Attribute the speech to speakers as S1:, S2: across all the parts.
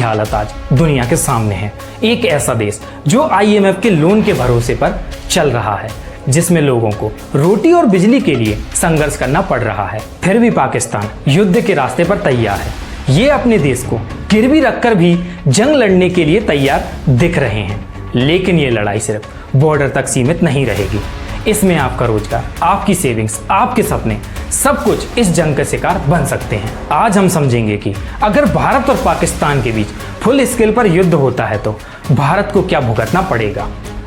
S1: हालत आज दुनिया के सामने है। एक ऐसा देश जो आईएमएफ के लोन के भरोसे पर चल रहा है, जिसमें लोगों को रोटी और बिजली के लिए संघर्ष करना पड़ रहा है। फिर भी पाकिस्तान युद्ध के रास्ते पर तैयार है। ये अपने देश को गिरवी रखकर भी जंग लड़ने के लिए तैयार दिख रहे हैं। लेकिन ये लड़ाई सिर्फ बॉर्डर तक सीमित नहीं रहेगी। इसमें आपका रोजगार, आपकी सेविंग्स, आपके सपने, सब कुछ इस जंग का शिकार बन सकते हैं। आज हम समझेंगे कि अगर भारत और पाकिस्तान के बीच फुल स्केल पर युद्ध होता है तो भारत को क्या भुगतना पड़ेगा।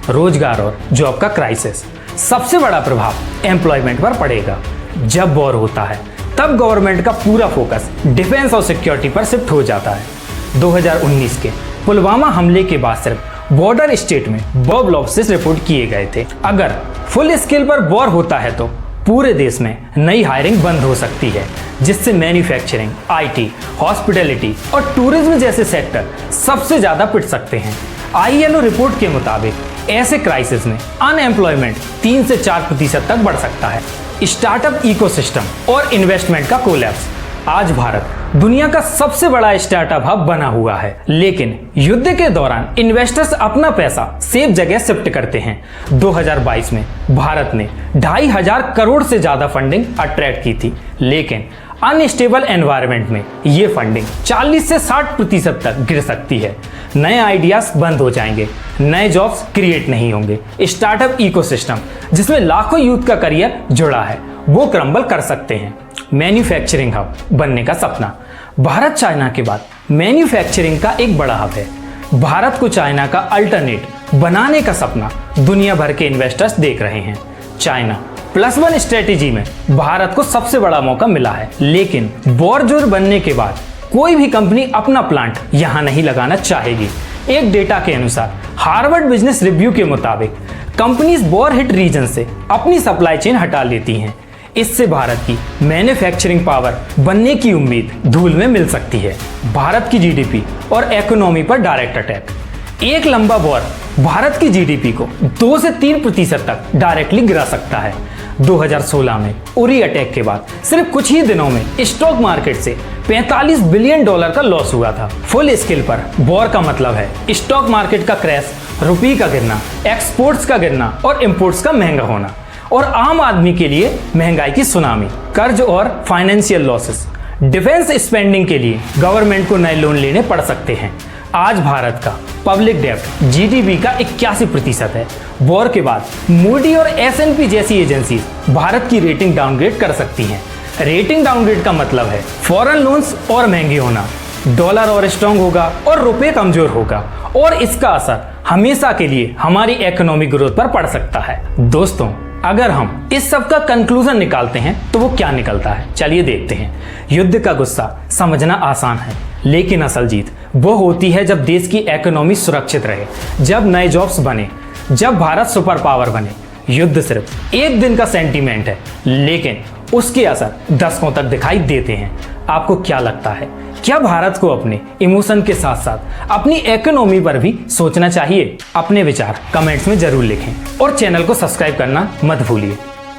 S1: रोजगार और जॉब का क्राइसिस, सबसे बड़ा प्रभाव एम्प्लॉयमेंट पर पड़ेगा। जब वॉर होता है तब गवर्नमेंट का पूरा फोकस डिफेंस और सिक्योरिटी पर शिफ्ट हो जाता है। 2019 के पुलवामा हमले के बाद सिर्फ बॉर्डर स्टेट में बॉम्ब लॉसेस रिपोर्ट किए गए थे। अगर फुल स्केल पर वॉर होता है तो पूरे देश में नई हायरिंग बंद हो सकती है, जिससे मैन्युफैक्चरिंग, आईटी, हॉस्पिटैलिटी और टूरिज्म जैसे सेक्टर सबसे ज्यादा पिट सकते हैं। आईएलओ रिपोर्ट के मुताबिक ऐसे क्राइसिस में अनएम्प्लॉयमेंट 3 से 4% तक बढ़ सकता है। स्टार्टअप इकोसिस्टम और इन्वेस्टमेंट का कोलैप्स। आज भारत दुनिया का सबसे बड़ा स्टार्टअप हब बना हुआ है, लेकिन युद्ध के दौरान इन्वेस्टर्स अपना पैसा सेफ जगह शिफ्ट करते हैं। 2022 में भारत ने 2,500 करोड़ से ज्यादा फंडिंग अट्रैक्ट की थी, लेकिन अनस्टेबल एनवायरनमेंट में ये फंडिंग 40 से 60% तक गिर सकती है। नए आइडियाज बंद हो जाएंगे, नए जॉब्स क्रिएट नहीं होंगे। स्टार्टअप इकोसिस्टम जिसमें लाखों यूथ का करियर जुड़ा है, वो क्रम्बल कर सकते हैं। मैन्युफैक्चरिंग हब बनने का सपना। भारत चाइना के बाद मैन्युफैक्चरिंग का एक बड़ा हब है। भारत को चाइना का अल्टरनेट बनाने का सपना दुनिया भर के इन्वेस्टर्स देख रहे हैं। चाइना +1 स्ट्रेटेजी में भारत को सबसे बड़ा मौका मिला है, लेकिन वॉर जोर बनने के बाद कोई भी कंपनी अपना प्लांट यहां नहीं लगाना चाहेगी। एक डेटा के अनुसार हार्वर्ड बिजनेस रिव्यू के मुताबिक कंपनीज वॉर हिट रीजन से अपनी सप्लाई चेन हटा लेती हैं। इससे भारत की मैन्युफैक्चरिंग पावर बनने की उम्मीद धूल में मिल सकती है। भारत की जीडीपी और इकोनॉमी पर डायरेक्ट अटैक। एक लंबा वॉर भारत की जीडीपी को 2 से 3% तक डायरेक्टली गिरा सकता है। 2016 में उरी अटैक के बाद सिर्फ कुछ ही दिनों में स्टॉक मार्केट से $45 बिलियन का लॉस हुआ था। फुल स्केल पर वॉर का मतलब है स्टॉक मार्केट का क्रैश, रुपये का गिरना, एक्सपोर्ट्स का गिरना और इंपोर्ट्स का महंगा होना, और आम आदमी के लिए महंगाई की सुनामी, कर्ज और फाइनेंशियल लॉसेस। डिफेंस स्पेंडिंग के लिए गवर्नमेंट को नए लोन लेने पड़ सकते हैं। आज भारत का पब्लिक डेब्ट जीडीपी का 81% है। वॉर के बाद मूडी और S&P जैसी एजेंसी भारत की रेटिंग डाउनग्रेड कर सकती हैं। रेटिंग डाउनग्रेड का मतलब है फॉरेन लोन्स और महंगे होना, डॉलर और स्ट्रांग होगा और रुपये कमजोर होगा, और इसका असर हमेशा के लिए हमारी इकोनॉमिक ग्रोथ पर पड़ सकता है। दोस्तों, अगर हम इस सब का कंक्लूजन निकालते हैं तो वो क्या निकलता है, चलिए देखते हैं। युद्ध का गुस्सा समझना आसान है, लेकिन असल जीत वो होती है जब देश की इकोनॉमी सुरक्षित रहे, जब नए जॉब्स बने, जब भारत सुपर पावर बने। युद्ध सिर्फ एक दिन का सेंटीमेंट है, लेकिन उसके असर दशकों तक दिखाई देते हैं। आपको क्या लगता है, क्या भारत को अपने इमोशन के साथ साथ अपनी इकोनॉमी पर भी सोचना चाहिए? अपने विचार कमेंट्स में जरूर लिखें और चैनल को सब्सक्राइब करना मत भूलिए।